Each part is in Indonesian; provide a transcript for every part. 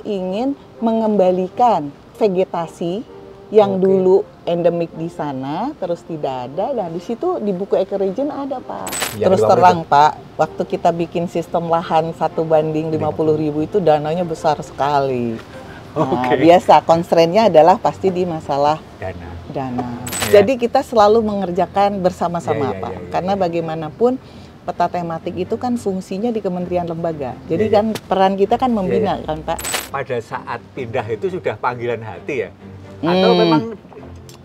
ingin mengembalikan vegetasi yang dulu endemik di sana, terus tidak ada. Nah, di situ di buku ecoregion ada, Pak. Terus terang, Pak, waktu kita bikin sistem lahan 1:50.000 itu dananya besar sekali. Nah, biasa constraint-nya adalah pasti di masalah dana. Jadi kita selalu mengerjakan bersama-sama, Pak. Karena bagaimanapun peta tematik itu kan fungsinya di kementerian lembaga. Jadi kan peran kita kan membina kan, Pak. Pada saat pindah itu sudah panggilan hati ya? Atau memang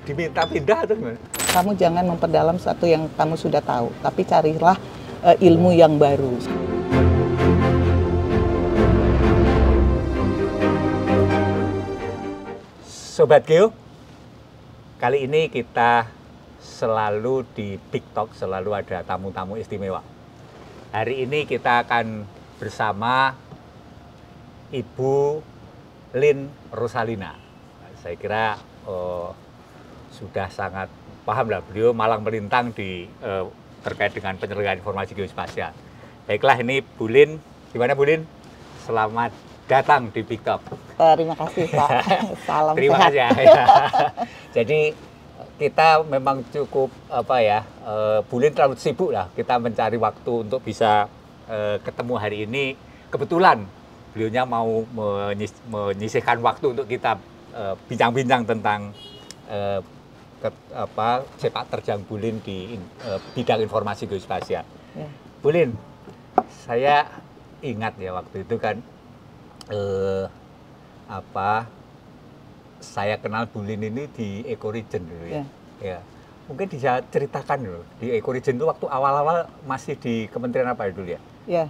diminta pindah atau gimana? Kamu jangan memperdalam sesuatu yang kamu sudah tahu, tapi carilah ilmu yang baru. Sobat Geo, kali ini kita selalu di Big Talk, selalu ada tamu-tamu istimewa. Hari ini kita akan bersama Ibu Lynn Rosalina. Saya kira sudah sangat paham lah, beliau malang melintang di terkait dengan penyelenggaraan informasi geospasial. Baiklah, ini Bu Lynn. Gimana Bu Lynn? Selamat datang di Big Talk. Terima kasih, Pak. Salam Terima sehat. kasih ya. Jadi kita memang cukup Bu Lynn terlalu sibuk lah. Kita mencari waktu untuk bisa ketemu hari ini. Kebetulan beliaunya mau menyisihkan waktu untuk kita bincang-bincang tentang sepak terjang Bu Lynn di bidang informasi geospasial. Bu Lynn, saya ingat ya waktu itu kan saya kenal Bu Lynn ini di ecoregion dulu ya. Ya. Mungkin bisa ceritakan dulu di ecoregion itu waktu awal-awal masih di kementerian apa dulu ya? Ya.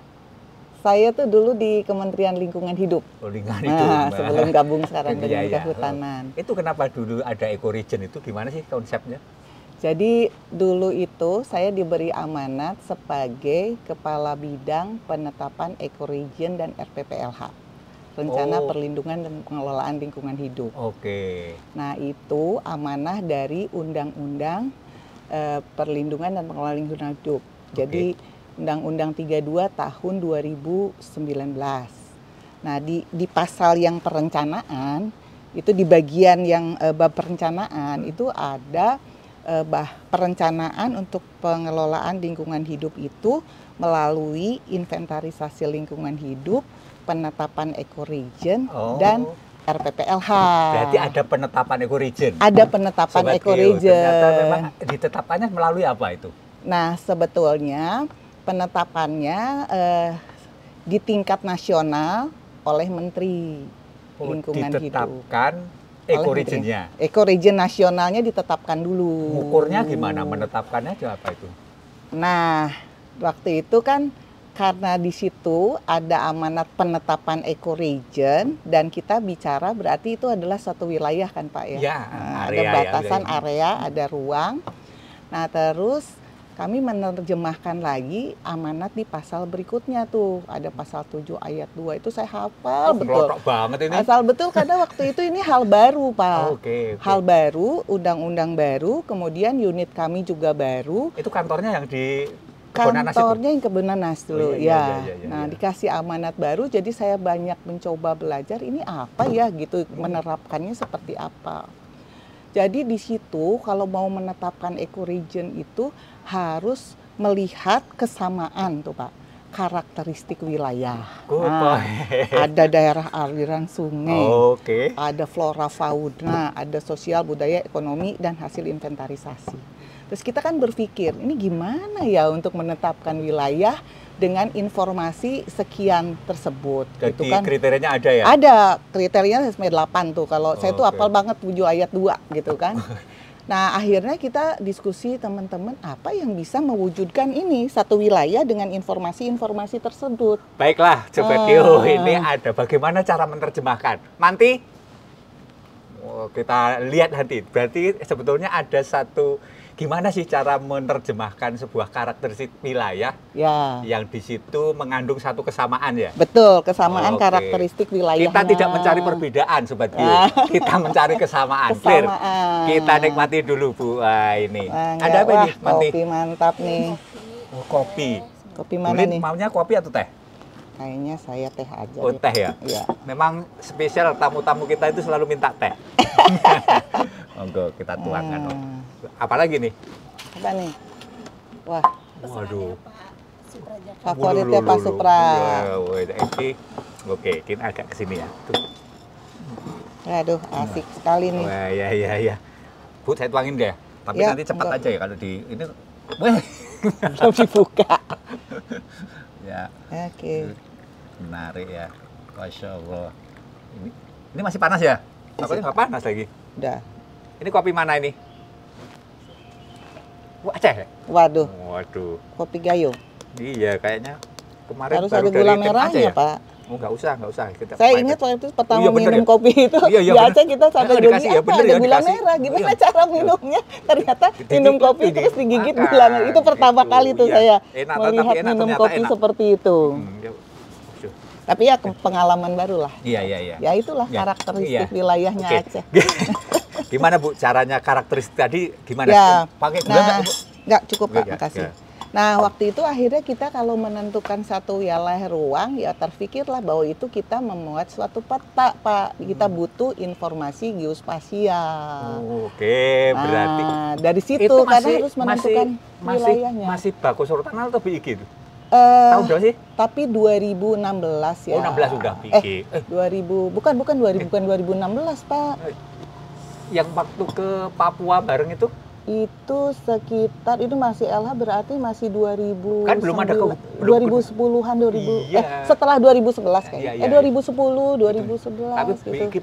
Saya tuh dulu di Kementerian Lingkungan Hidup. Oh, lingkungan hidup. Sebelum gabung sekarang dengan Kehutanan. Itu kenapa dulu ada ecoregion itu, gimana sih konsepnya? Jadi dulu itu saya diberi amanat sebagai Kepala Bidang Penetapan Ecoregion dan RPPLH. Rencana Perlindungan dan Pengelolaan Lingkungan Hidup. Nah, itu amanah dari Undang-Undang Perlindungan dan Pengelolaan Lingkungan Hidup. Jadi Undang-Undang 32 tahun 2019. Nah, di pasal yang perencanaan, itu di bagian yang bab perencanaan, itu ada perencanaan untuk pengelolaan lingkungan hidup itu melalui inventarisasi lingkungan hidup, penetapan ecoregion, dan RPPLH. Berarti ada penetapan ecoregion? Ada penetapan ecoregion. Ternyata memang ditetapkannya melalui apa itu? Nah, sebetulnya penetapannya di tingkat nasional oleh Menteri Lingkungan Hidup. Ditetapkan ecoregionnya? Ecoregion nasionalnya ditetapkan dulu. Ukurnya gimana? Menetapkannya apa itu? Nah, waktu itu kan karena di situ ada amanat penetapan ecoregion dan kita bicara berarti itu adalah suatu wilayah kan Pak ya? Nah, ada batasan area, ada ruang. Nah, terus kami menerjemahkan lagi amanat di pasal berikutnya tuh. Ada pasal 7 ayat 2 itu saya hafal betul. Banget ini. Asal betul karena waktu itu ini hal baru, Pak. Hal baru, undang-undang baru, kemudian unit kami juga baru. Itu kantornya yang di Kebonanas kantornya yang Kebonanas dulu, Nah, dikasih amanat baru jadi saya banyak mencoba belajar ini apa ya gitu, menerapkannya seperti apa. Jadi di situ kalau mau menetapkan ecoregion itu harus melihat kesamaan tuh Pak, karakteristik wilayah. Ada daerah aliran sungai, ada flora fauna, ada sosial budaya ekonomi dan hasil inventarisasi. Terus kita kan berpikir ini gimana ya untuk menetapkan wilayah dengan informasi sekian tersebut. Jadi gitu kan. kriterianya ada ya? Ada, kriterianya sampai 8 tuh. Kalau saya tuh hafal banget 7 ayat 2 gitu kan. Nah, akhirnya kita diskusi teman-teman apa yang bisa mewujudkan ini satu wilayah dengan informasi-informasi tersebut. Baiklah, Sobat Geo, ini ada bagaimana cara menerjemahkan. Nanti kita lihat nanti. Berarti sebetulnya ada satu gimana sih cara menerjemahkan sebuah karakteristik wilayah yang di situ mengandung satu kesamaan ya? Betul, kesamaan karakteristik wilayahnya. Kita tidak mencari perbedaan, Sobat Geo. Kita mencari kesamaan. Clear. Kita nikmati dulu, Bu. Ini. Ada apa ini? Kopi mantap nih. Kopi. Kopi mana nih? Maunya kopi atau teh? kayaknya saya teh aja. Oh, teh ya? Iya. Memang spesial tamu-tamu kita itu selalu minta teh. Monggo kita tuangkan. Apalagi nih? Apa nih? Wah, waduh. favoritnya Pak Supra. Oke, kita agak ke sini ya. Tuh. Aduh, asik sekali nih. Wah, ya. Bu, saya tuangin deh. Tapi Ya, nanti cepat enggak. aja ya kalau di ini. Wah. Belum dibuka. Ya. Oke. Menarik ya. Masya Allah. Ini masih panas ya? Takutnya nggak panas lagi. Udah. Ini kopi mana ini? Wah, Aceh ya? Waduh, Waduh. kopi gayo. Iya, kayaknya kemarin Harus baru ada dari gula tim merahnya, Aceh ya? Pak. Oh, nggak usah. Saya ingat waktu itu pertama Iya, bener minum ya? kopi itu, Iya, di bener. Aceh kita sampai Oh, gini, dikasih ya, apa bener ada ya, gula dikasih. merah, gimana Iya. cara minumnya? Ternyata minum kopi terus digigit Makan. gula merah. Itu pertama Itu, kali tuh iya. saya Enak, melihat tapi enak, minum ternyata kopi enak. seperti itu. Ya. Tapi ya pengalaman baru lah. Iya. Ya itulah Ya, karakteristik iya. wilayahnya Oke. Aceh. Gimana Bu caranya karakteristik tadi gimana? Ya, Pakai gula nggak, Bu? nggak cukup Pak, Nggak, makasih. ya. Nah, waktu itu akhirnya kita kalau menentukan satu wilayah ruang, ya terpikirlah bahwa itu kita memuat suatu peta, Pak. Kita butuh informasi geospasial. Oke, berarti Nah, dari situ itu karena harus menentukan wilayahnya. masih Bako Sultan atau BIG itu? Eh, Tahun berapa sih? tapi 2016 ya. Oh, 16 udah BIG. 2000, bukan 2016, Pak. Yang waktu ke Papua bareng itu? Itu sekitar, itu masih LH berarti masih 2000. Kan belum ada 2010-an, 2000. Iya. Setelah 2011 kayaknya. Iya. 2010, 2011 Tapi gitu. BIG,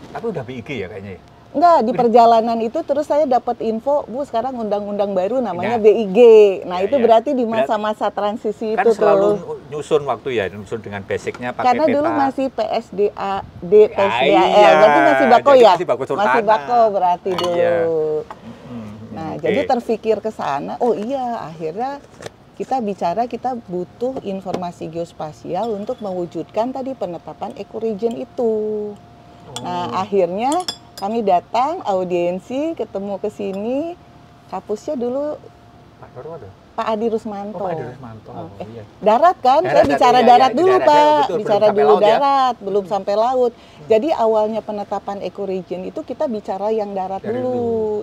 tapi udah BIG ya kayaknya ya? Enggak, di perjalanan itu terus saya dapat info, Bu, sekarang undang-undang baru namanya Nah. BIG. Nah, Ya, itu ya. berarti di masa-masa transisi Kan itu selalu tuh. nyusun waktu ya, nyusun dengan basicnya pakai Karena peta. dulu masih PSDAD, Ya, PSDAL. iya. Berarti masih Bako Jadi ya? masih Bako Sultana. Masih Bako berarti Nah, dulu. iya. Nah, Oke. jadi terpikir ke sana, oh iya, akhirnya kita bicara kita butuh informasi geospasial untuk mewujudkan tadi penetapan ecoregion itu. Nah, akhirnya kami datang, audiensi, ketemu ke sini, kapusnya dulu Pak Doro ada? Pak Adi Rusmanto. Oh, Pak Adi Rusmanto. Oke. Iya. Darat kan, saya Darat, bicara iya, darat iya, dulu darat, Pak, betul, belum bicara sampai dulu laut ya. darat, belum sampai laut. Jadi awalnya penetapan ecoregion itu kita bicara yang darat Dari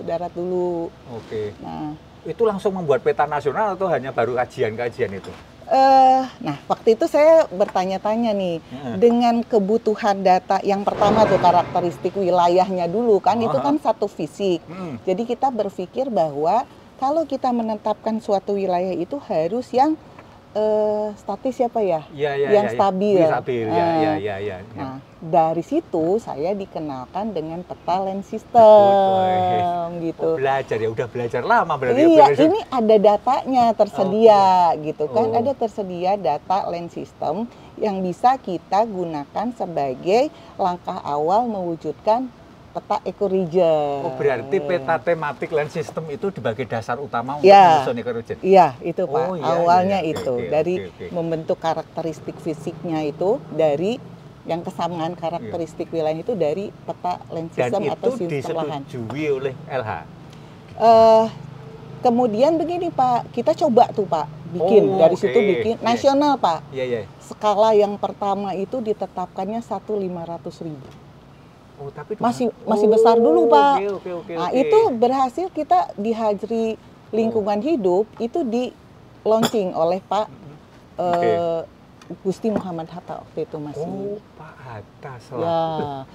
darat dulu. Oke. Nah, Itu langsung membuat peta nasional atau hanya baru kajian-kajian itu? nah waktu itu saya bertanya-tanya nih, dengan kebutuhan data yang pertama tuh karakteristik wilayahnya dulu kan, itu kan satu fisik. Jadi kita berpikir bahwa kalau kita menetapkan suatu wilayah itu harus yang statis siapa ya? Yang stabil. Stabil, ya. Nah, dari situ saya dikenalkan dengan peta land system gitu. Oh, belajar ya, udah belajar lama berarti. Iya, ya, ini ada datanya tersedia gitu kan. Oh. Ada tersedia data land system yang bisa kita gunakan sebagai langkah awal mewujudkan peta ecoregion. Oh, berarti peta tematik land system itu sebagai dasar utama untuk Ya. menyusun ecoregion. Iya, itu Pak. Oh, iya, Awalnya iya. itu Oke, dari oke. membentuk karakteristik fisiknya itu dari yang kesamaan karakteristik wilayah itu dari peta land Dan system atau itu sistem lahan. disetujui oleh LH. Kemudian begini Pak, kita coba tuh Pak bikin dari oke. situ bikin nasional Pak. Iya. Skala yang pertama itu ditetapkannya 1/500.000. Oh, tapi Masih besar dulu Pak. Oke. Nah itu berhasil kita di Hajri Lingkungan Hidup itu di launching oleh Pak Gusti Muhammad Hatta waktu itu masih. Oh, Pak Hatta selaku. Ya,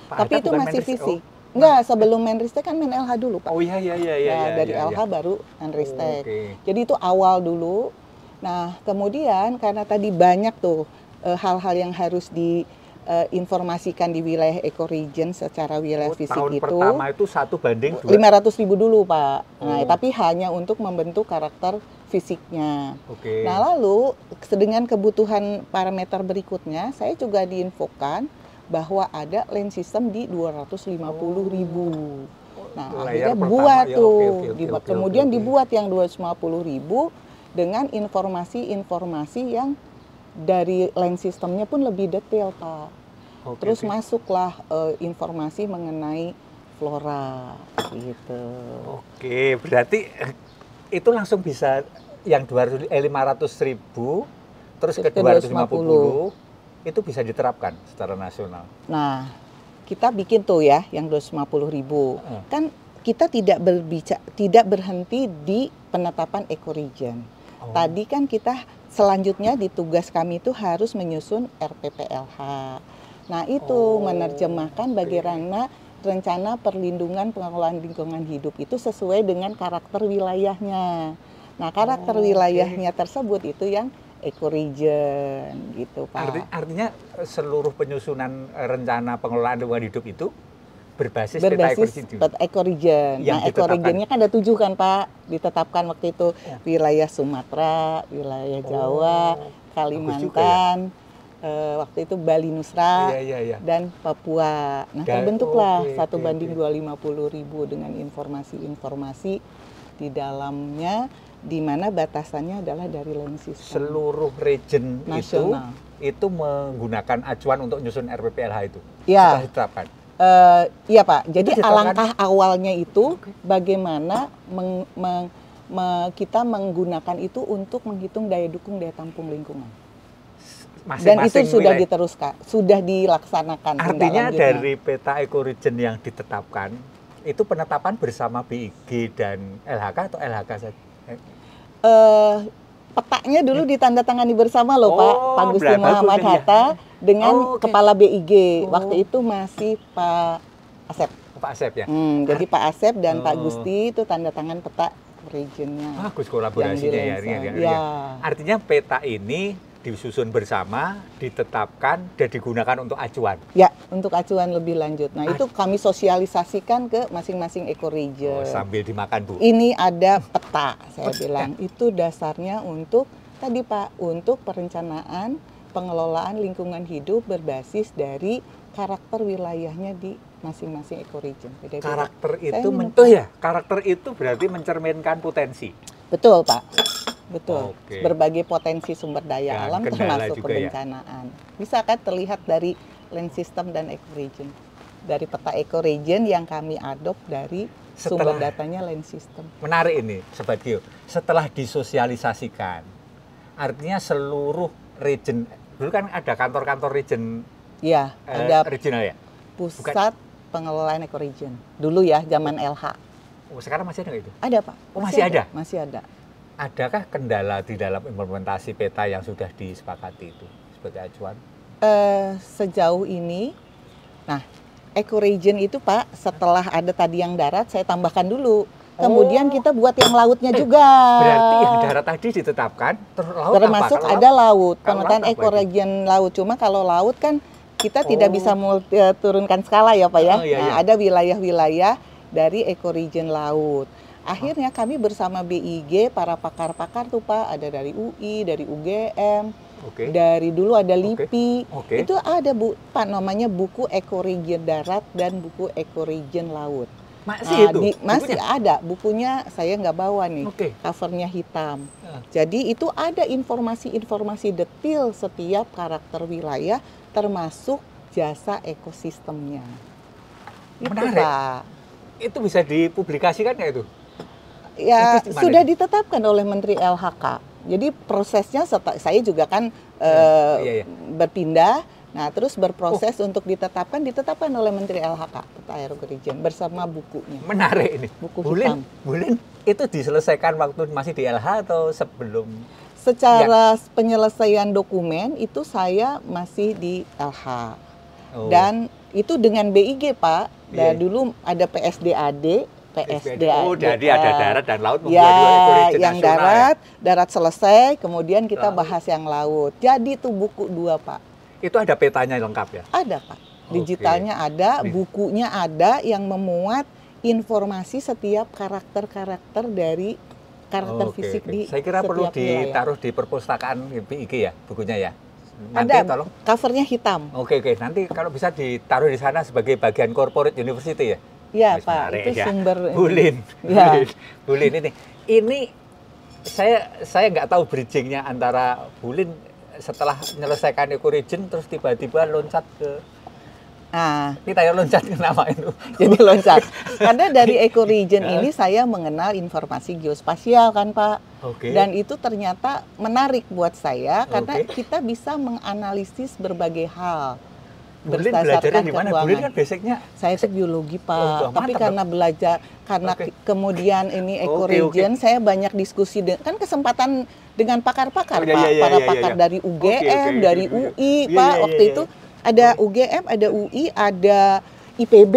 Pak tapi Hatta itu bukan masih Menristek, fisik. oh. Enggak, sebelum Menristek kan LH dulu Pak. Oh iya. Ya, dari iya. LH baru Menristek. Oke. Jadi itu awal dulu. Nah, kemudian karena tadi banyak tuh hal-hal yang harus diinformasikan di wilayah ecoregion secara wilayah fisik tahun itu. pertama itu 1:2. 500.000 dulu Pak. Nah, tapi hanya untuk membentuk karakter fisiknya. Oke. Nah, lalu dengan kebutuhan parameter berikutnya, saya juga diinfokan bahwa ada land system di 250.000. Nah, akhirnya Layar pertama, buat ya, tuh. oke, Kemudian oke. dibuat yang 250.000 dengan informasi-informasi yang dari land systemnya pun lebih detail, Pak. Oke, Terus oke. masuklah informasi mengenai flora gitu. Oke, berarti itu langsung bisa yang 500.000 terus ke 250 itu bisa diterapkan secara nasional. Nah, kita bikin tuh ya yang 250.000. Kan kita tidak berhenti di penetapan ekoregion. Tadi kan kita selanjutnya di tugas kami itu harus menyusun RPPLH. Nah, itu menerjemahkan bagaimana rencana perlindungan pengelolaan lingkungan hidup itu sesuai dengan karakter wilayahnya. Nah, karakter wilayahnya tersebut itu yang ekoregion gitu, Pak. Artinya seluruh penyusunan rencana pengelolaan lingkungan hidup itu berbasis peta ekoregion. Nah, ekoregionnya kan ada 7 kan, Pak, ditetapkan waktu itu. Wilayah Sumatera, wilayah Jawa, Kalimantan, waktu itu Bali Nusra, dan Papua. Nah, terbentuklah 1:250.000 dengan informasi-informasi di dalamnya, di mana batasannya adalah dari land system. Seluruh region nasional itu menggunakan acuan untuk nyusun RPPLH itu? Ya. Sudah diterapkan? Iya, Pak. Jadi alangkah awalnya itu bagaimana kita menggunakan itu untuk menghitung daya dukung, daya tampung lingkungan. Dan itu sudah diteruskan, sudah dilaksanakan. Artinya dari peta ekoregion yang ditetapkan, itu penetapan bersama BIG dan LHK atau LHK saja? Petanya dulu ditandatangani bersama loh, Pak Gusti Muhammad Hatta dengan Kepala BIG. Waktu itu masih Pak Asep. Pak Asep ya? Jadi Pak Asep dan Pak Gusti itu tanda tangan peta regionnya. Bagus kolaborasinya ya. Artinya peta ini disusun bersama, ditetapkan, dan digunakan untuk acuan? Ya, untuk acuan lebih lanjut. Nah, itu kami sosialisasikan ke masing-masing ekoregion. Sambil dimakan, Bu. Ini ada peta, saya bilang. Itu dasarnya untuk, tadi Pak, untuk perencanaan pengelolaan lingkungan hidup berbasis dari karakter wilayahnya di masing-masing ekoregion. Karakter itu, karakter itu berarti mencerminkan potensi? Betul, Pak. Betul, berbagai potensi sumber daya alam termasuk kebencanaan. Bisa kan terlihat dari land system dan ekoregion. Dari peta ekoregion yang kami adopt dari sumber datanya land system. Menarik ini, Sobat Geo. Setelah disosialisasikan, artinya seluruh region, dulu kan ada kantor-kantor region. Iya, ada regional ya? Pusat pengelolaan ekoregion. Dulu ya, zaman LH. Sekarang masih ada nggak itu? Ada, Pak. Masih ada? Masih ada. Adakah kendala di dalam implementasi peta yang sudah disepakati itu sebagai acuan? Sejauh ini, nah ekoregion itu Pak, setelah ada tadi yang darat, saya tambahkan dulu. Kemudian kita buat yang lautnya juga. Berarti yang darat tadi ditetapkan, laut termasuk apa? Ada laut, pemetaan ekoregion laut. Cuma kalau laut kan kita tidak bisa turunkan skala ya Pak ya. Ada wilayah-wilayah dari ekoregion laut. Akhirnya kami bersama BIG, para pakar-pakar tuh Pak, ada dari UI, dari UGM, dari dulu ada LIPI, itu ada Pak namanya buku ekoregion darat dan buku ekoregion laut. Masih ada, bukunya saya nggak bawa nih, covernya hitam. Jadi itu ada informasi-informasi detail setiap karakter wilayah, termasuk jasa ekosistemnya. Menarik. Itu Pak. Itu bisa dipublikasikan nggak itu? Ya, sudah ditetapkan oleh Menteri LHK. Jadi prosesnya saya juga kan berpindah, nah terus berproses untuk ditetapkan oleh Menteri LHK peta ekoregion bersama bukunya. Menarik ini. Buku hitam. Bulin itu diselesaikan waktu masih di LH atau sebelum? Secara penyelesaian dokumen itu saya masih di LH. Dan itu dengan BIG Pak. Dan dulu ada PSDAD. Jadi ada darat dan laut membuat dua ekoregion yang nasional. Darat selesai, kemudian kita bahas yang laut. Jadi itu buku 2 Pak. Itu ada petanya lengkap ya? Ada Pak. Digitalnya ada, bukunya ada yang memuat informasi setiap karakter-karakter dari karakter fisik di Saya kira perlu ditaruh di perpustakaan BIG ya, bukunya ya? Nanti ada, tolong. Covernya hitam. Nanti kalau bisa ditaruh di sana sebagai bagian corporate university ya? Iya Pak, itu sumber. Bulin ini saya nggak tahu bridgingnya antara Bulin setelah menyelesaikan ekoregion terus tiba-tiba loncat ke Nah, Ini tanya loncat kenapa itu? jadi loncat. Karena dari ecoregion ini saya mengenal informasi geospasial kan Pak. Oke. Dan itu ternyata menarik buat saya karena Oke. kita bisa menganalisis berbagai hal. Bulin belajarnya di mana? Bulin kan basicnya Saya itu biologi Pak, Oh, tapi mantap, karena belajar, karena Oke. kemudian ini Oke, ecoregion, saya banyak diskusi, kan kesempatan dengan pakar-pakar Oh, Pak, iya, iya, para iya, pakar iya. dari UGM, Oke, dari iya, iya. UI Iya, Pak, iya, waktu iya, itu iya. ada UGM, ada UI, ada IPB,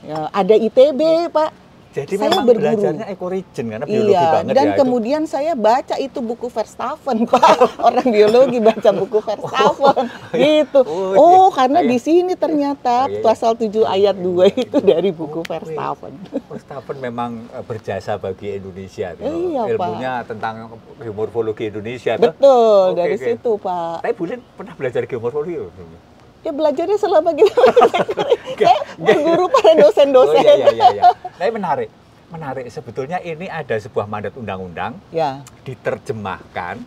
ya, ada ITB Pak. Jadi Saya memang berburu. belajarnya ecoregion karena biologi Iya, banget dan ya. kemudian saya baca itu buku Verstappen, Pak. Orang biologi baca buku Verstappen, gitu. Oh, iya. Karena Iya. di sini ternyata Oh, iya, iya. pasal 7 ayat 2 itu dari buku Oke. Verstappen. Verstappen memang berjasa bagi Indonesia tuh. Iya, Pak. Ilmunya tentang geomorfologi Indonesia tuh. Betul, Oke, dari oke. situ, Pak. Tapi Bulin pernah belajar geomorfologi loh. Ya belajarnya selama gitu. Saya berguru para Oh dosen-dosen. iya, iya, iya, iya. Tapi menarik. Menarik, sebetulnya ini ada sebuah mandat undang-undang Ya, diterjemahkan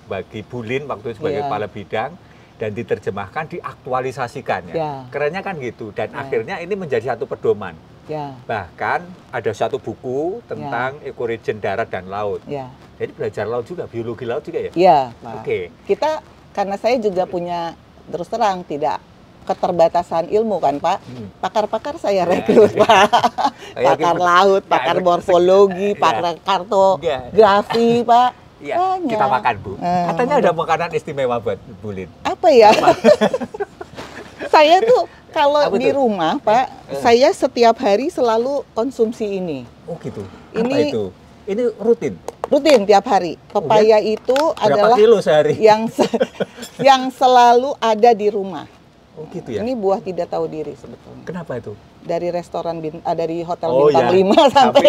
bagi Bulin waktu itu sebagai Iya. kepala bidang dan diterjemahkan, diaktualisasikan ya. Ya. Kerennya kan gitu dan Ya. akhirnya ini menjadi satu pedoman. ya, Bahkan ada satu buku tentang ecoregion darat dan laut. ya. Jadi belajar laut juga, biologi laut juga ya? Iya, Pak. Oke. Kita, karena saya juga punya, terus terang, tidak keterbatasan ilmu kan Pak. Pakar-pakar saya rekrut Pak. Ya, Pakar gitu. laut, Ya, pakar gitu. morfologi, Ya. pakar kartografi Ya. Pak. Iya, Banyak. kita makan Bu. Katanya ada makanan istimewa buat Bulin. Apa ya? Saya tuh kalau Apa di tuh? rumah Pak, saya setiap hari selalu konsumsi ini. Oh gitu. Apa Ini- itu? Ini rutin. Rutin tiap hari. Pepaya itu Berapa adalah kilo sehari? yang selalu ada di rumah. Oh gitu ya. Ini buah tidak tahu diri sebetulnya. Kenapa itu? Dari dari hotel Oh, bintang ya. 5 sampai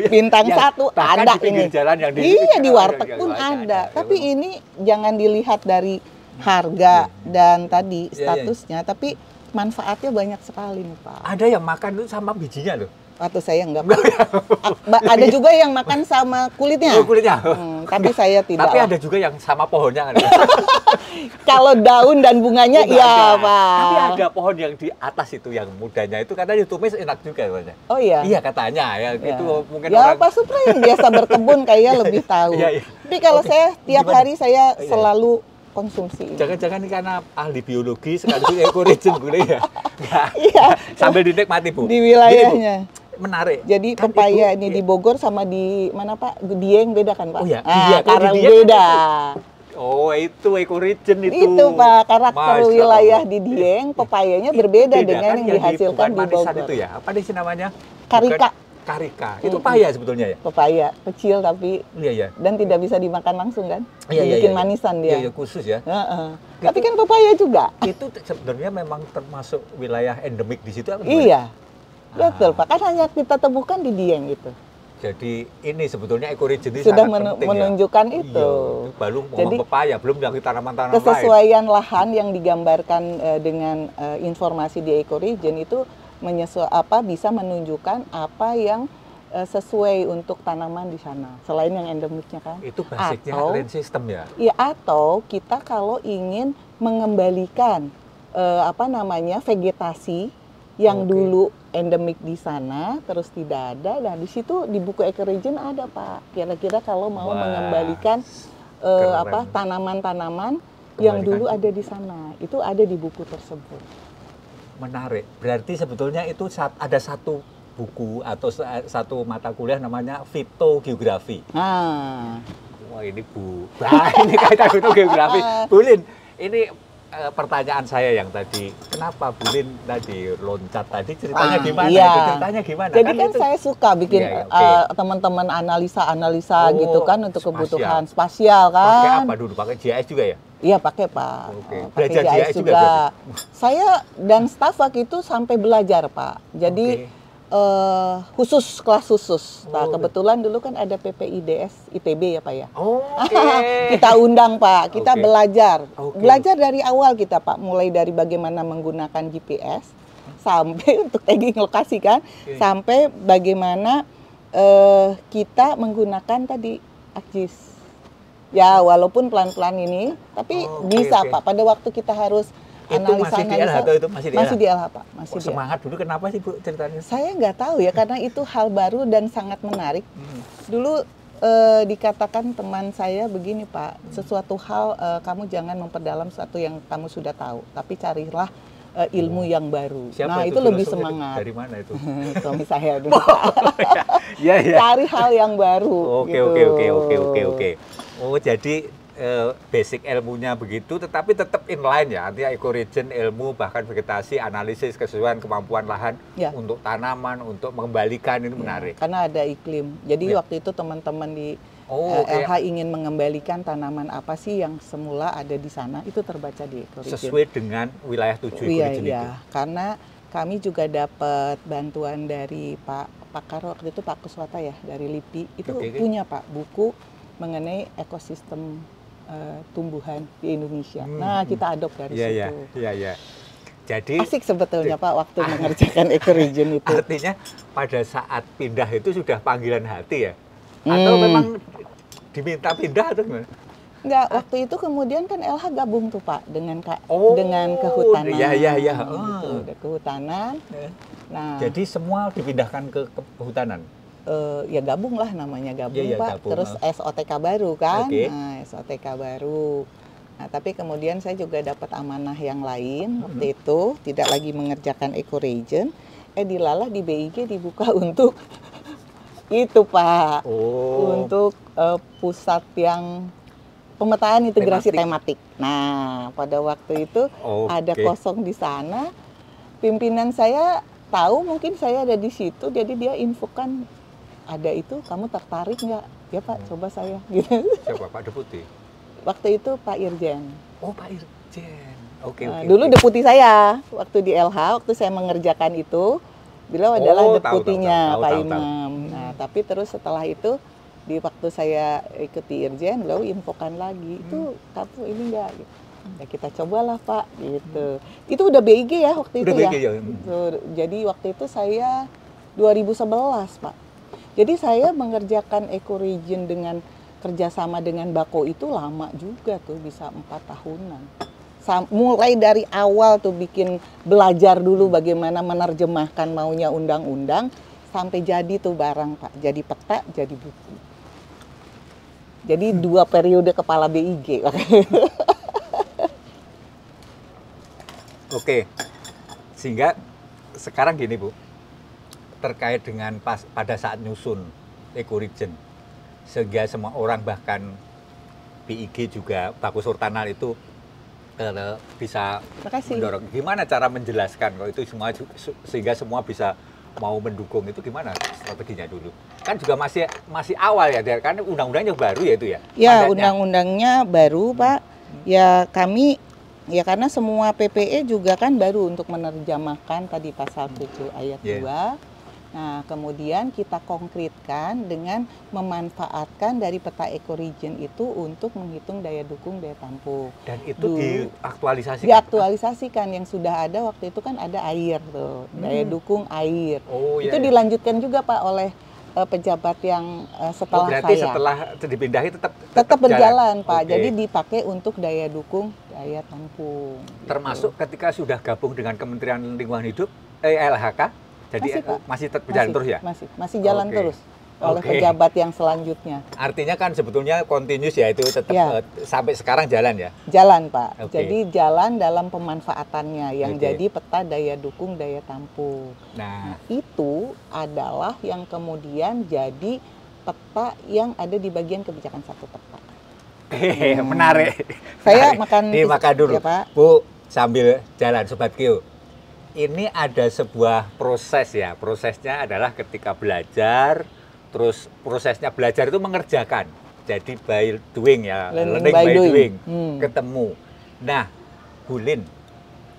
bintang Ya, 1 bahkan ada di pinggir ini. jalan yang di Iya, di warteg ya, pun ya, ada. ya, Tapi memang. ini jangan dilihat dari harga dan tadi Ya, ya. statusnya, tapi manfaatnya banyak sekali nih Pak. Ada yang makan itu sama bijinya loh. Waktu saya enggak Pak. Ada juga yang makan sama kulitnya. Oh, kulitnya. Tapi saya tidak. Tapi lah. ada juga yang sama pohonnya kan. Kalau daun dan bunganya Oh, iya ada. Pak. Tapi ada pohon yang di atas itu yang mudanya itu katanya ditumis enak juga katanya. Oh iya. Iya katanya ya, Ya. itu mungkin Ya orang Pak Supra yang biasa berkebun kayaknya lebih tahu. Iya, iya. Tapi kalau Oke. saya tiap Gimana? hari saya Iya. selalu konsumsi ini. jangan-jangan ini karena ahli biologi sekaligus ecoregion boleh ya. Nggak. Iya. Sambil dinikmati Bu. Di Gini, Bu, wilayahnya. menarik. Jadi Kan pepaya Ibu- ini di Bogor sama di mana Pak? Dieng beda kan Pak? Oh ya, Ah, iya, kalau karena di Dieng beda. Oh itu ecoregion itu. Itu Pak, karakter Masya wilayah Allah. di Dieng, pepayanya berbeda Beda dengan kan yang dihasilkan bukan di manisan Bogor. itu ya. Apa sih namanya? Karika. Bukan karika. Itu paya sebetulnya ya. Pepaya kecil tapi Iya iya. dan tidak bisa dimakan langsung kan? Iya, iya, Bikin iya. manisan Iya, dia. iya, khusus ya. Heeh. Tapi kan pepaya juga. Itu sebenarnya memang termasuk wilayah endemik di situ apa gimana? Iya. Betul Pak, kan hanya kita temukan di Dieng itu. Jadi ini sebetulnya ecoregion ini Sudah sangat penting menunjukkan ya. itu. Iya, baru ngomong Jadi, pepaya, belum lagi tanaman-tanaman lain. kesesuaian lahan yang digambarkan dengan informasi di ecoregion itu bisa menunjukkan apa yang sesuai untuk tanaman di sana. Selain yang endemiknya kan. Itu basicnya land system ya. Iya, atau kita kalau ingin mengembalikan vegetasi yang Oke. dulu endemik di sana terus tidak ada. Nah, di situ di buku ecoregion ada Pak. Kira-kira kalau mau Wah, mengembalikan keren. tanaman-tanaman yang Kembalikan. dulu ada di sana. Itu ada di buku tersebut. Menarik. Berarti sebetulnya itu ada satu buku atau satu mata kuliah namanya fitogeografi. Nah, Wah ini Bu, nah, ini kaitan fitogeografi. Bulin, ini pertanyaan saya yang tadi, kenapa Bulin tadi loncat tadi ceritanya gimana? iya. Itu ceritanya gimana? Jadi kan itu, saya suka bikin Iya, iya, oke. teman-teman analisa Oh, gitu kan untuk spasial. kebutuhan spasial pakai kan. apa dulu? Pakai GIS juga ya? Iya pakai Pak. Oke. Pakai Belajar GIS GIS juga Saya dan staf waktu itu sampai belajar Pak. Jadi khusus kelas khusus. Nah Oh, kebetulan dulu kan ada PPIDS ITB ya Pak ya. Oke. Kita undang Pak. Kita Oke. belajar. Oke. Belajar dari awal kita Pak. Mulai dari bagaimana menggunakan GPS sampai untuk tagging lokasi kan. Oke. Sampai bagaimana kita menggunakan tadi ArcGIS. Ya, walaupun pelan-pelan ini, tapi Oh, oke, bisa oke. Pak. Pada waktu kita harus Itu masih di LH atau itu masih di LH? Masih di LH, Pak. Masih di Semangat dulu, kenapa sih Bu ceritanya? Saya nggak tahu ya, karena itu hal baru dan sangat menarik. Dulu dikatakan teman saya begini, Pak, sesuatu hal kamu jangan memperdalam sesuatu yang kamu sudah tahu, tapi carilah ilmu yang baru. Siapa nah itu lebih semangat. Dari mana itu? Suami saya dulu. Ya. Cari hal yang baru. Oke. Oh, jadi basic ilmunya begitu, tetapi tetap inline ya, artinya ecoregion, ilmu bahkan vegetasi, analisis kesesuaian kemampuan lahan untuk tanaman, untuk mengembalikan, ini menarik. Karena ada iklim. Jadi waktu itu teman-teman di LH ingin mengembalikan tanaman apa sih yang semula ada di sana, itu terbaca di ecoregion. Sesuai dengan wilayah 7 ecoregion itu. Karena kami juga dapat bantuan dari Pak Pakar waktu itu, Pak Kuswata ya, dari LIPI, itu punya Pak buku mengenai ekosistem tumbuhan di Indonesia. Nah, kita adopt dari situ. Iya. Jadi asik sebetulnya Pak waktu mengerjakan ecoregion itu. Artinya pada saat pindah itu sudah panggilan hati ya? Atau memang diminta pindah atau gimana? Enggak, waktu itu kemudian kan LH gabung tuh Pak dengan kehutanan. Iya. Gitu, udah kehutanan. Nah, jadi semua dipindahkan ke kehutanan. Ya gabung lah, namanya gabung Pak. Gabung. Terus SOTK baru kan, nah SOTK baru. Nah tapi kemudian saya juga dapat amanah yang lain waktu itu, tidak lagi mengerjakan ecoregion. Dilalah di BIG dibuka untuk itu Pak, untuk pusat yang pemetaan integrasi tematik. Nah pada waktu itu ada kosong di sana, pimpinan saya tahu mungkin saya ada di situ, jadi dia infokan ada itu, kamu tertarik nggak? Ya Pak, coba saya. Gitu. Siapa? Pak Deputi? Waktu itu Pak Irjen. Oh Pak Irjen. Oke. Dulu deputi saya waktu di LH, waktu saya mengerjakan itu, beliau adalah deputinya Pak Imam. Nah tapi terus setelah itu, di waktu saya ikut di Irjen, beliau infokan lagi, itu kamu ini nggak? Gitu. Ya kita cobalah Pak, gitu. Itu udah BIG ya waktu itu ya. Jadi waktu itu saya 2011 Pak. Jadi saya mengerjakan ecoregion dengan kerjasama dengan Bako itu lama juga tuh, bisa 4 tahunan. Mulai dari awal tuh bikin belajar dulu bagaimana menerjemahkan maunya undang-undang, sampai jadi tuh barang Pak, jadi peta, jadi buku. Jadi 2 periode kepala BIG. Oke, sehingga sekarang gini Bu, terkait dengan pada saat nyusun ecoregion, sehingga semua orang bahkan BIG juga Bakus Hurtanal itu bisa mendorong. Gimana cara menjelaskan kalau itu semua sehingga semua bisa mau mendukung, itu gimana strateginya dulu? Kan juga masih awal ya, karena undang-undangnya baru ya itu ya? Ya, undang-undangnya baru Pak. Ya kami, ya karena semua PPE juga kan baru untuk menerjemahkan tadi pasal 7 ayat 2. Nah, kemudian kita konkretkan dengan memanfaatkan dari peta ecoregion itu untuk menghitung daya dukung, daya tampung. Dan itu diaktualisasikan? Diaktualisasikan, yang sudah ada waktu itu kan ada air tuh, daya dukung air. Itu dilanjutkan juga Pak oleh pejabat yang setelah berarti saya. Setelah dipindahi tetap berjalan Pak. Jadi dipakai untuk daya dukung, daya tampung. Termasuk ketika sudah gabung dengan Kementerian Lingkungan Hidup, LHK? Jadi masih tetap berjalan terus ya? Masih jalan terus oleh pejabat yang selanjutnya. Artinya kan sebetulnya continuous ya, itu tetap sampai sekarang jalan ya? Jalan Pak. Jadi jalan dalam pemanfaatannya yang jadi peta daya dukung, daya tampung. Nah itu adalah yang kemudian jadi peta yang ada di bagian kebijakan 1 peta. Menarik. Saya makan dulu ya, Pak. Bu, sambil jalan Sobat Kio. Ini ada sebuah proses ya, prosesnya adalah ketika belajar, terus prosesnya belajar itu mengerjakan. Jadi by doing ya, learning by doing. Ketemu. Nah, Bu Lin,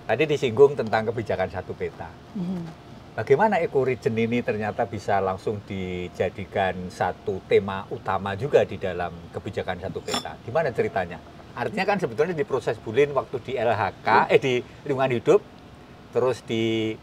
tadi disinggung tentang kebijakan 1 peta. Bagaimana ecoregion ini ternyata bisa langsung dijadikan satu tema utama juga di dalam kebijakan 1 peta. Gimana ceritanya? Artinya kan sebetulnya di proses Bu Lin waktu di LHK, di lingkungan hidup, terus di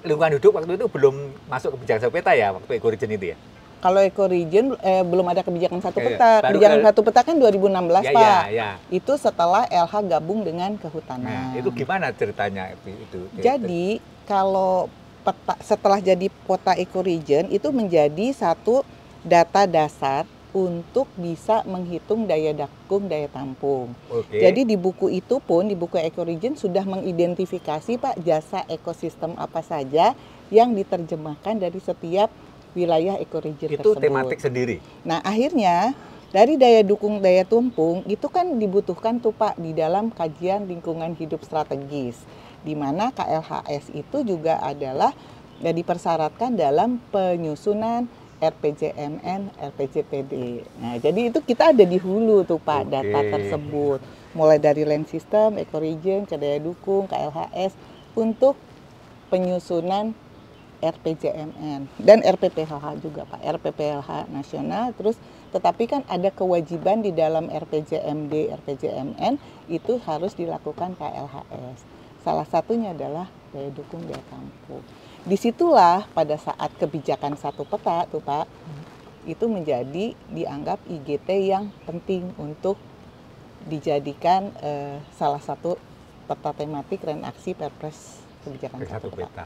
lingkungan hidup waktu itu belum masuk kebijakan 1 peta ya, waktu ecoregion itu ya? Kalau ecoregion belum ada kebijakan satu Oke, peta. baru Kebijakan ke- satu peta kan 2016, Ya, Pak. ya. Itu setelah LH gabung dengan Nah, kehutanan. itu gimana ceritanya itu? Jadi kalau peta setelah jadi peta ecoregion itu menjadi satu data dasar untuk bisa menghitung daya dukung, daya tampung. Oke. Jadi di buku itu pun, di buku ecoregion sudah mengidentifikasi Pak jasa ekosistem apa saja yang diterjemahkan dari setiap wilayah ecoregion itu tersebut. tematik sendiri. Nah akhirnya dari daya dukung, daya tampung itu kan dibutuhkan tuh Pak di dalam kajian lingkungan hidup strategis, di mana KLHS itu juga adalah dipersyaratkan dalam penyusunan RPJMN, RPJPD. Nah, jadi itu kita ada di hulu tuh Pak Oke. data tersebut. Mulai dari land system, ecoregion, ke daya dukung, KLHS untuk penyusunan RPJMN dan RPPLH juga Pak, RPPLH nasional. Terus tetapi kan ada kewajiban di dalam RPJMD, RPJMN itu harus dilakukan KLHS. Salah satunya adalah daya dukung, daya tampung. Disitulah pada saat kebijakan satu peta tuh Pak, itu menjadi dianggap IGT yang penting untuk dijadikan salah satu peta tematik reaksi Perpres kebijakan Satu satu peta. peta.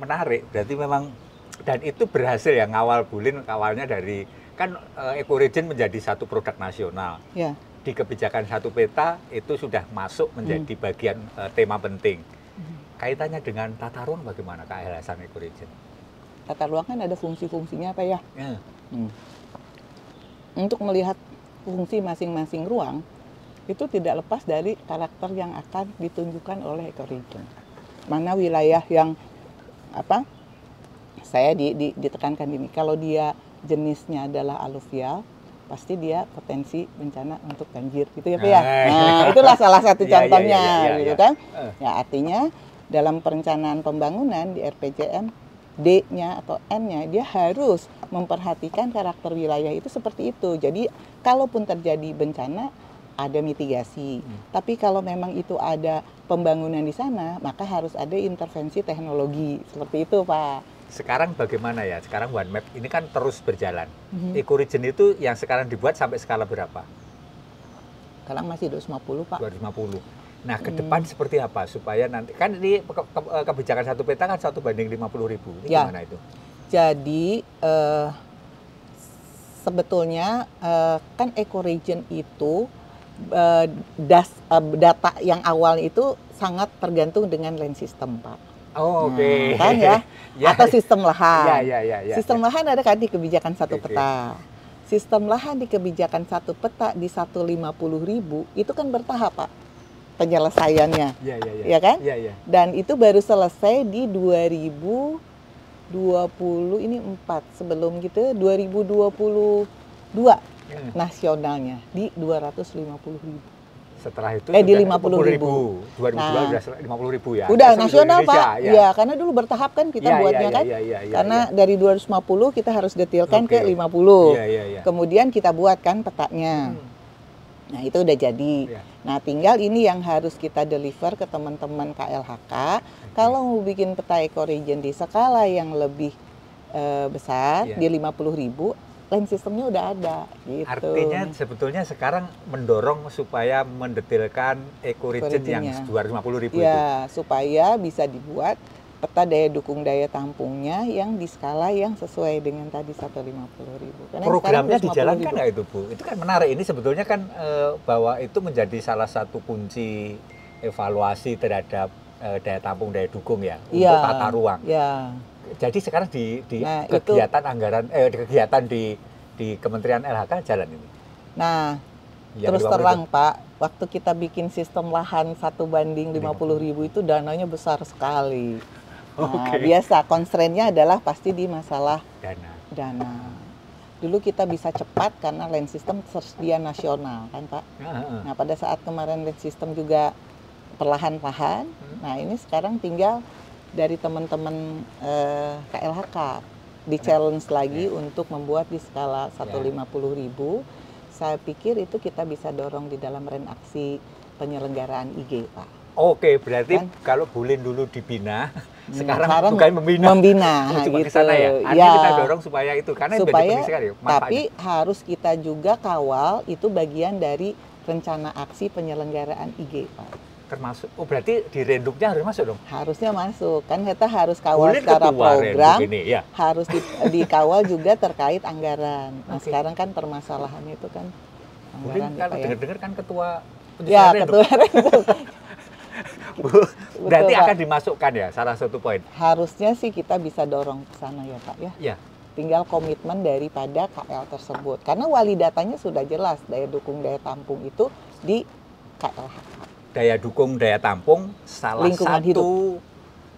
Menarik, berarti memang dan itu berhasil ya ngawal Bulin awalnya dari kan ecoregion menjadi satu produk nasional. Ya. Di kebijakan satu peta itu sudah masuk menjadi bagian tema penting. Kaitannya dengan tata ruang bagaimana KLHS ecoregion? Tata ruang kan ada fungsi-fungsinya Pak ya. Ya. Untuk melihat fungsi masing-masing ruang itu tidak lepas dari karakter yang akan ditunjukkan oleh ecoregion. Mana wilayah yang saya ditekankan ini, kalau dia jenisnya adalah aluvial, pasti dia potensi bencana untuk banjir gitu ya Pak ya. Nah, itulah salah satu contohnya gitu kan. Ya artinya dalam perencanaan pembangunan di RPJM D-nya atau N-nya dia harus memperhatikan karakter wilayah itu seperti itu. Jadi kalaupun terjadi bencana ada mitigasi. Tapi kalau memang itu ada pembangunan di sana, maka harus ada intervensi teknologi. Seperti itu, Pak. Sekarang bagaimana ya? Sekarang One Map ini kan terus berjalan. Ecoregion itu yang sekarang dibuat sampai skala berapa? Sekarang masih 250, Pak. 250. Nah, ke depan seperti apa supaya nanti kan ini kebijakan satu peta kan 1:50.000. Ini Ya. gimana itu? Jadi sebetulnya kan ecoregion itu data yang awal itu sangat tergantung dengan land system, Pak. Oh, oke. Kan ya? Ya. Atau sistem lahan. Ya. Sistem lahan ada kan di kebijakan satu Oke. peta. Sistem lahan di kebijakan satu peta di 150.000 itu kan bertahap, Pak, penyelesaiannya. Iya. Ya kan? Iya. Dan itu baru selesai di 2020 ini 4 sebelum gitu 2022 nasionalnya di 250.000. Setelah itu Di sudah 50.000. 2002 Nah, udah 50.000 ya. Udah Seluruh nasional Indonesia, Pak, ya karena dulu bertahap kan kita buatnya kan, karena dari 250 kita harus detailkan ke 50, Iya. kemudian kita buat kan petanya, nah itu udah jadi. Iya. Nah tinggal ini yang harus kita deliver ke teman-teman KLHK, kalau mau bikin peta ecoregion di skala yang lebih besar Iya. di 50.000, land sistemnya udah ada. Gitu. Artinya sebetulnya sekarang mendorong supaya mendetailkan ecoregion yang Ecoregionnya. 250.000 itu. Ya, supaya bisa dibuat peta daya dukung daya tampungnya yang di skala yang sesuai dengan tadi 150.000. Karena Programnya sekarang dijalankan 250.000. nggak itu, Bu? Itu kan menarik. Ini sebetulnya kan bahwa itu menjadi salah satu kunci evaluasi terhadap daya tampung, daya dukung ya, untuk Iya, tata ruang. Ya. Jadi sekarang di Nah, kegiatan anggaran, di kegiatan di Kementerian LHK jalan ini. Nah, Yang terus 50.000. terang Pak, waktu kita bikin sistem lahan 1:50.000 itu dananya besar sekali. Nah, Oke. biasa constraint-nya adalah pasti di masalah Dana. Dulu kita bisa cepat karena land system tersedia nasional kan Pak. Nah pada saat kemarin land system juga perlahan-lahan, nah ini sekarang tinggal dari teman-teman KLHK di challenge lagi untuk membuat di skala 150.000. Saya pikir itu kita bisa dorong di dalam reaksi penyelenggaraan IG Pak. Oke, berarti Kan? kalau Bulin dulu dibina, sekarang Sekarang bukan membina. membina, Coba ke gitu. sana ya. Artinya kita dorong supaya itu, karena itu supaya, penting sekali manfaatnya. tapi harus kita juga kawal, itu bagian dari rencana aksi penyelenggaraan IG, Pak. Termasuk, oh berarti di Renduknya harus masuk dong? Harusnya masuk, kan kita harus kawal Bulin secara ketua program, Renduk ini, ya. harus dikawal juga terkait anggaran. Nah, Oke. sekarang kan permasalahannya itu kan Bulin anggaran, kalau Pak, ya. dengar-dengar kan ketua Ya, Renduk. ketua Renduk. Berarti Betul, Pak. akan dimasukkan ya, salah satu poin. Harusnya sih kita bisa dorong ke sana ya, Pak, ya. Ya, Tinggal komitmen daripada KL tersebut. Karena wali datanya sudah jelas, daya dukung, daya tampung itu di KLHK. daya dukung, daya tampung, salah Lingkungan satu hidup.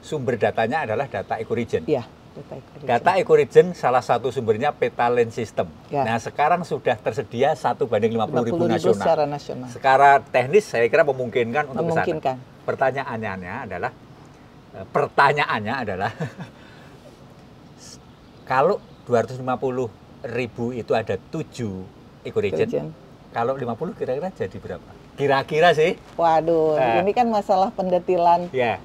sumber datanya adalah data ecoregion. Iya, data ecoregion. Data ecoregion salah satu sumbernya peta land system. Ya. Nah, sekarang sudah tersedia 1:50.000 50.000 nasional. secara nasional. Secara teknis saya kira memungkinkan untuk ke sana. Memungkinkan. Pertanyaannya adalah kalau 250.000 itu ada 7 ecoregion, Ecoregion. kalau 50 kira-kira jadi berapa? Kira-kira sih. Waduh, ini kan masalah pendetilan. Ya.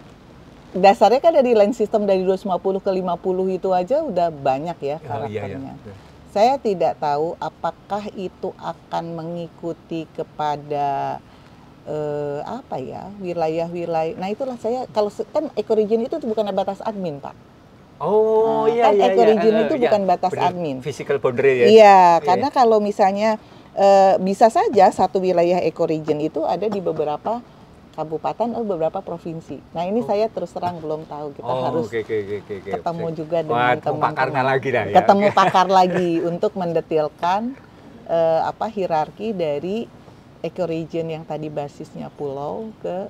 Dasarnya kan dari land system dari 250 ke 50 itu aja udah banyak ya Oh, iya, karakternya. iya. Saya tidak tahu apakah itu akan mengikuti kepada apa ya, wilayah-wilayah. Nah, itulah saya kalau kan ecoregion itu bukan batas admin, Pak. Oh, Nah, iya, kan iya, ecoregion iya. itu Iya, bukan batas benar. admin. Physical boundary ya. Iya, karena kalau misalnya bisa saja satu wilayah ecoregion itu ada di beberapa kabupaten atau beberapa provinsi. Nah, ini saya terus terang belum tahu. Kita harus oke. ketemu juga Wah, dengan pakarnya teman-teman. lagi dah ya. Ketemu pakar lagi untuk mendetilkan hierarki dari ecoregion yang tadi basisnya pulau ke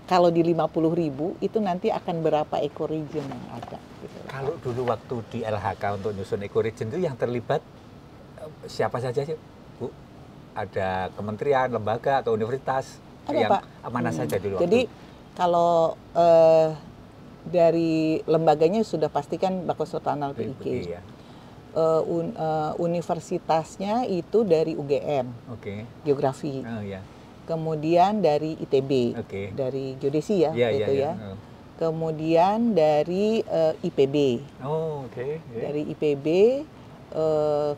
kalau di 50.000 itu nanti akan berapa ecoregion yang ada. Gitu. Kalau dulu waktu di LHK untuk nyusun ecoregion itu yang terlibat siapa saja sih, Bu? Ada kementerian, lembaga atau universitas? Ada, yang Pak. Mana saja dulu? Jadi kalau dari lembaganya sudah pastikan Bakus Sultanal PIK. Iya. Universitasnya itu dari UGM, Oke. Geografi. Oh iya. Kemudian dari ITB, Oke. dari Geodesi ya, Iya, itu iya. ya. Kemudian dari IPB, Oh, oke. Iya. dari IPB,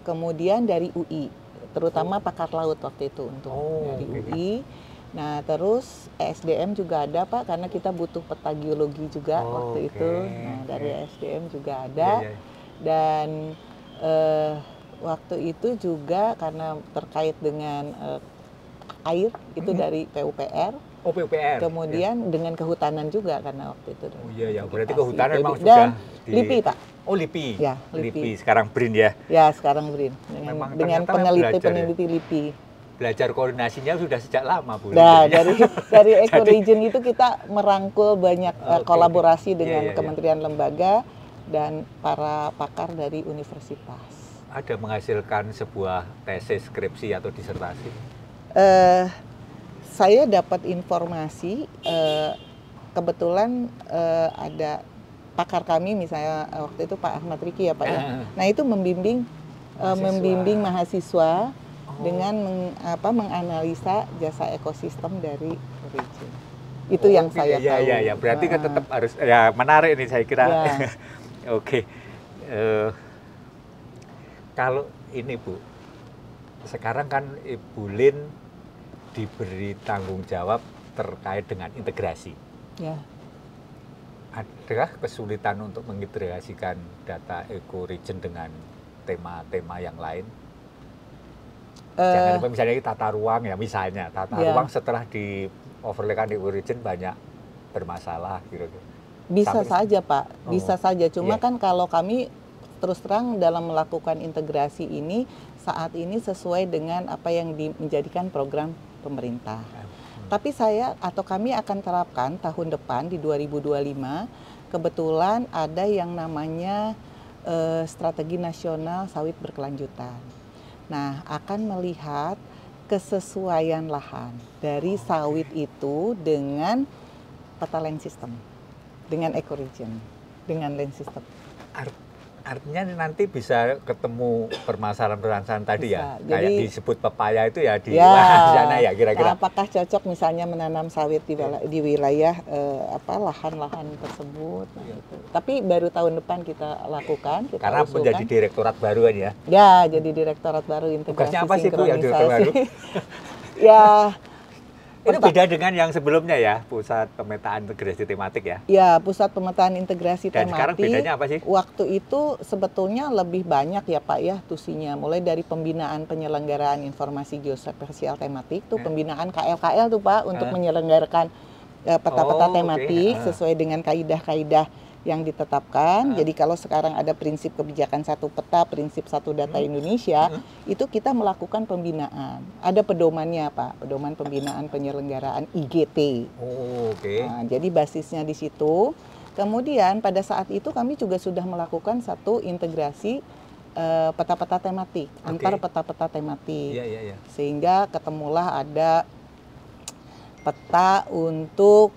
kemudian dari UI, terutama pakar laut waktu itu untuk dari oke. UI. Nah, terus ESDM juga ada, Pak, karena kita butuh peta geologi juga waktu itu. Nah, dari ESDM juga ada. Iya, iya. Dan waktu itu juga karena terkait dengan air itu dari PUPR. Oh, PUPR. Kemudian dengan kehutanan juga karena waktu itu. Oh iya ya, berarti Aplikasi kehutanan IPB. memang Dan sudah LIPI, Pak. Oh, LIPI. Ya, LIPI. Sekarang BRIN ya. Ya, sekarang BRIN Memang dengan ternyata belajar peneliti LIPI. Belajar koordinasinya sudah sejak lama, Bu. Nah, dari ecoregion itu kita merangkul banyak kolaborasi dengan Iya, iya. kementerian lembaga dan para pakar dari universitas. Ada menghasilkan sebuah tesis, skripsi atau disertasi? Saya dapat informasi, kebetulan ada pakar kami, misalnya waktu itu Pak Ahmad Riki ya, Pak ya. Nah, itu membimbing mahasiswa dengan menganalisa jasa ekosistem dari ecoregion. Itu yang saya tahu. Iya. Berarti kan tetap harus, ya menarik ini saya kira. Ya. Oke. Kalau ini, Bu, sekarang kan Ibu Lin diberi tanggung jawab terkait dengan integrasi. Ya. Adakah kesulitan untuk mengintegrasikan data ecoregion dengan tema-tema yang lain? Jangan lupa misalnya tata ruang ya, misalnya tata ruang setelah di overlaykan di ecoregion banyak bermasalah gitu. Bisa saja, Pak, bisa saja. Cuma iya. kan kalau kami terus terang dalam melakukan integrasi ini saat ini sesuai dengan apa yang menjadikan program pemerintah. Tapi kami akan terapkan tahun depan di 2025, kebetulan ada yang namanya strategi nasional sawit berkelanjutan. Nah, akan melihat kesesuaian lahan dari sawit itu dengan peta land system, dengan ecoregion, dengan land system. Artinya nanti bisa ketemu permasalahan tadi Bisa. ya, Jadi, kayak disebut pepaya itu ya di ya, sana ya kira-kira. Nah, apakah cocok misalnya menanam sawit di wilayah lahan-lahan tersebut? Nah, gitu. Tapi baru tahun depan kita lakukan, kita Karena usulkan. menjadi direktorat baru kan ya. Ya, jadi direktorat baru integrasi Tugasnya apa sih Bu yang direktorat baru? Ya. Itu beda dengan yang sebelumnya ya, Pusat Pemetaan Integrasi Tematik ya? Ya, Pusat Pemetaan Integrasi Dan Tematik. sekarang bedanya apa sih? Waktu itu sebetulnya lebih banyak ya Pak ya tusinya. Mulai dari pembinaan penyelenggaraan informasi geospasial tematik, tuh pembinaan KL-KL tuh Pak untuk menyelenggarakan peta-peta tematik sesuai dengan kaidah-kaidah yang ditetapkan. Jadi kalau sekarang ada prinsip kebijakan satu peta, prinsip satu data Indonesia, itu kita melakukan pembinaan. Ada pedomannya Pak, pedoman pembinaan penyelenggaraan IGT. Nah, jadi basisnya di situ. Kemudian pada saat itu kami juga sudah melakukan satu integrasi peta-peta tematik, antar peta-peta tematik. Sehingga ketemulah ada peta untuk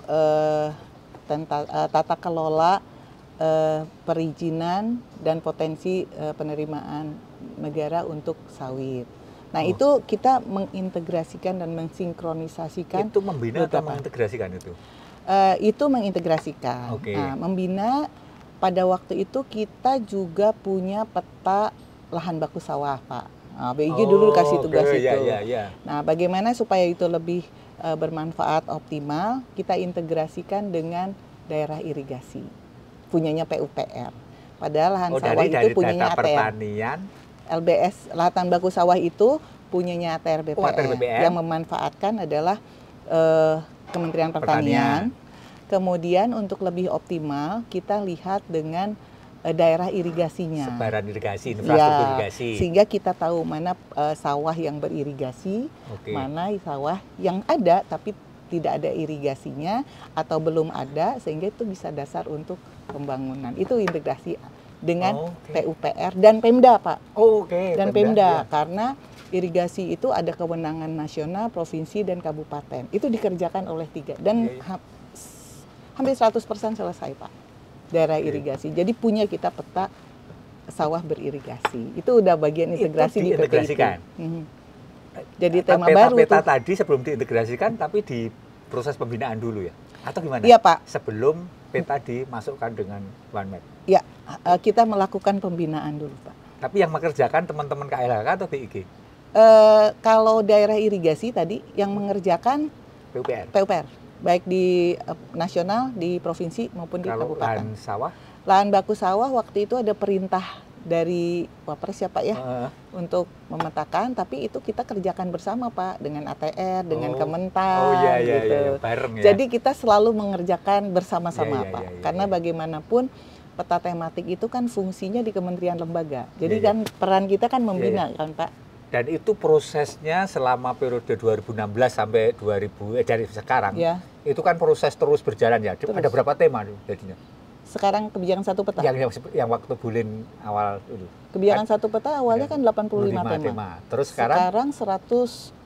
tata kelola perizinan dan potensi penerimaan negara untuk sawit. Nah, itu kita mengintegrasikan dan mensinkronisasikan. Itu membina atau mengintegrasikan itu? Itu mengintegrasikan. Nah, membina pada waktu itu kita juga punya peta lahan baku sawah, Pak. Nah, BIG dulu kasih tugas itu. Nah, bagaimana supaya itu lebih bermanfaat optimal, kita integrasikan dengan daerah irigasi. Punyanya PUPR. Padahal lahan sawah itu punyanya ATR. Pertanian. LBS, lahan baku sawah itu punyanya ATR BPN. Yang memanfaatkan adalah Kementerian Pertanian. Kemudian untuk lebih optimal, kita lihat dengan daerah irigasinya. Sebaran irigasi, infrastruktur irigasi. Sehingga kita tahu mana sawah yang beririgasi, mana sawah yang ada tapi tidak ada irigasinya atau belum ada, sehingga itu bisa dasar untuk pembangunan. Itu integrasi dengan PUPR dan Pemda, Pak. Dan Pemda, karena irigasi itu ada kewenangan nasional, provinsi, dan kabupaten. Itu dikerjakan oleh 3 dan hampir 100% selesai, Pak. Daerah irigasi. Jadi punya kita peta sawah beririgasi. Itu udah bagian integrasi di PPIT. Jadi tema baru peta tadi sebelum diintegrasikan tapi di proses pembinaan dulu ya? Atau gimana? Iya, Pak. Sebelum peta dimasukkan dengan OneMap? Ya, kita melakukan pembinaan dulu, Pak. Tapi yang mengerjakan teman-teman KLHK atau BIG? Kalau daerah irigasi tadi yang mengerjakan PUPR. Baik di nasional, di provinsi maupun di kabupaten. Lahan sawah? Lahan baku sawah waktu itu ada perintah dari Wapres ya Pak ya, untuk memetakan, tapi itu kita kerjakan bersama Pak, dengan ATR, dengan Kementan, gitu. Bareng ya. Jadi kita selalu mengerjakan bersama-sama Pak, karena bagaimanapun peta tematik itu kan fungsinya di kementerian lembaga, jadi kan peran kita kan membina kan Pak. Dan itu prosesnya selama periode 2016 sampai 2000 dari sekarang, itu kan proses terus berjalan ya. Ada berapa tema jadinya? Sekarang kebijakan satu peta. Yang waktu Bulin awal dulu. Kebijakan satu peta awalnya kan 85 tema. Terus sekarang 151.